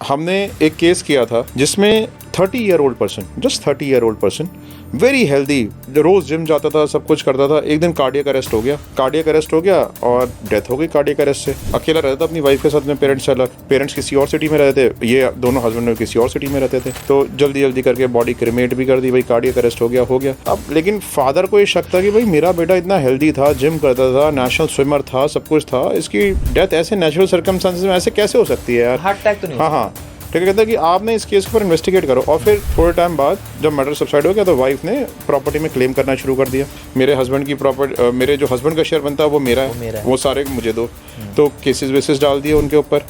हमने एक केस किया था जिसमें 30-year-old person, just 30-year-old person, very healthy, रोज जिम जाता था, सब कुछ करता था, एक दिन कार्डियक अरेस्ट हो गया और डेथ हो गई कार्डियक अरेस्ट से। अकेला रहता था अपनी वाइफ के साथ में, पेरेंट्स से अलग, पेरेंट्स किसी और सिटी में रहते थे, ये दोनों हस्बैंड में किसी और सिटी में रहते थे। तो जल्दी जल्दी करके बॉडी क्रिमेट भी कर दी, भाई कार्डियक अरेस्ट हो गया। अब लेकिन फादर को ये शक था कि भाई मेरा बेटा इतना हेल्दी था, जिम करता था, नेशनल स्विमर था, सब कुछ था, इसकी डेथ ऐसे नेचुरल सर्कमस्टांसेस में ऐसे कैसे हो सकती है यार, हार्ट अटैक तो नहीं? हाँ। ठीक है, कहता है कि आपने इस केस पर इन्वेस्टिगेट करो। और फिर थोड़े टाइम बाद जब मर्डर सबसाइड हो गया तो वाइफ ने प्रॉपर्टी में क्लेम करना शुरू कर दिया, मेरे हस्बैंड की प्रॉपर्टी, मेरे जो हस्बैंड का शेयर बनता है वो मेरा है, वो सारे मुझे दो। तो केसेस वेसेस डाल दिए उनके ऊपर।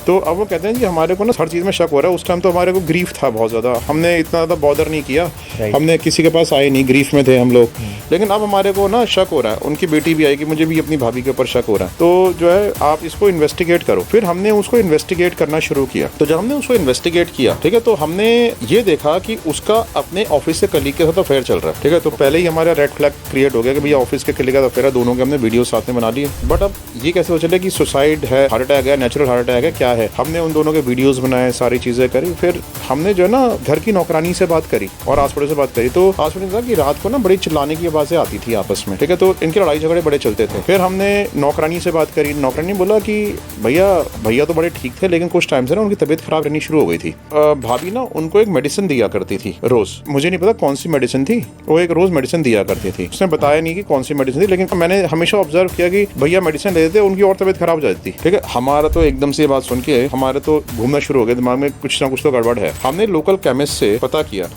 तो अब वो कहते हैं कि हमारे को ना हर चीज़ में शक हो रहा है। उस टाइम तो हमारे को ग्रीफ था बहुत ज़्यादा, हमने इतना ज़्यादा बॉदर नहीं किया, हमने किसी के पास आए नहीं, ग्रीफ में थे हम लोग। लेकिन अब हमारे को ना शक हो रहा है, उनकी बेटी भी आएगी, मुझे भी अपनी भाभी के ऊपर शक हो रहा है। तो जो है आप इसको इन्वेस्टिगेट करो। फिर हमने उसको इन्वेस्टिगेट करना शुरू किया। तो जब हमने उसको इन्वेस्टिगेट किया, ठीक है, तो हमने ये देखा कि उसका अपने ऑफिस से कलीग के साथ अफेयर चल रहा है। ठीक है, तो पहले ही हमारा रेड फ्लैग क्रिएट हो गया कि भैया ऑफिस के कलीग का अफेयर है, दोनों के हमने वीडियो साथ में बना लिए। बट अब ये कैसे हो चले कि सुसाइड है, हार्ट अटैक है, नेचुरल हार्ट अटैक है, क्या है? हमने उन दोनों के वीडियोस बनाए, सारी चीजें करी। फिर हमने जो है ना घर की नौकरानी से बात करी और आस पड़ोस से बात करी। तो आस पड़ोस था कि रात को ना बड़ी चिल्लाने की आवाजें आती थी आपस में, ठीक है, तो इनके लड़ाई झगड़े बड़े चलते थे। फिर हमने नौकरानी से बात करी, नौकरानी बोला कि भैया तो बड़े ठीक थे, लेकिन कुछ टाइम से ना उनकी तबीयत खराब रहनी शुरू हो गई थी। भाभी ना उनको एक मेडिसिन दिया करती थी रोज, मुझे नहीं पता कौन सी मेडिसिन थी, वो एक रोज मेडिसिन दिया करती थी। उसने बताया नहीं कि कौन सी मेडिसिन थी, लेकिन मैंने हमेशा ऑब्जर्व किया कि भैया मेडिसिन लेते थे, उनकी और तबीयत खराब हो जाती थी। ठीक है, हमारा तो एकदम से ये बात सुन के हमारे तो घूमना शुरू हो गया दिमाग में, कुछ ना कुछ तो गड़बड़ है। हमने लोकल केमिस्ट से पता किया,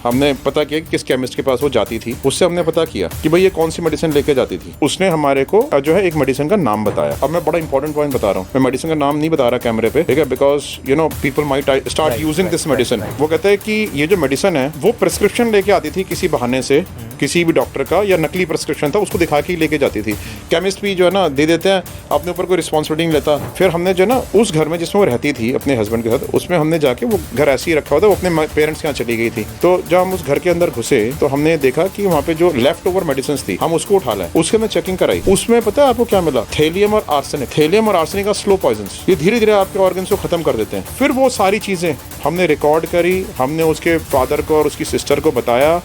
कि किस केमिस्ट के पास वो जाती थी, उससे हमने पता किया कि भाई ये कौन सी मेडिसिन लेके जाती थी। उसने हमारे को जो है एक मेडिसिन का नाम बताया। अब मैं बड़ा इंपॉर्टेंट पॉइंट बता रहा हूँ, मैं मेडिसिन का नाम नहीं बता रहा कैमरे पे, ठीक है, because you know people might start using this medicine. वो कहते हैं कि ये जो मेडिसिन है वो प्रिस्क्रिप्शन लेके आती थी किसी बहाने से, किसी भी डॉक्टर का, या नकली प्रिस्क्रिप्शन था उसको दिखा के ही लेके जाती थी। केमिस्ट भी जो है ना दे देते हैं, अपने ऊपर कोई रिस्पॉन्सिबिलिटी नहीं लेता। फिर हमने जो है ना उस घर में जिसमें वो रहती थी अपने हस्बैंड के साथ, उसमें हमने जाके, वो घर ऐसे ही रखा हुआ था, वो अपने पेरेंट्स के यहाँ चली गई थी। तो जब हम उस घर के अंदर घुसे तो हमने देखा कि वहाँ पे जो लेफ्ट ओवर मेडिसिन थी, हम उसको उठा लाए, उसके हमने चेकिंग कराई। उसमें पता है आपको क्या मिला? थेलियम और आर्सेनिक का स्लो पॉइजन। ये धीरे धीरे आपके ऑर्गन्स को खत्म कर देते हैं। फिर वो सारी चीजें हमने रिकॉर्ड करी, हमने उसके फादर को और उसकी सिस्टर को बताया।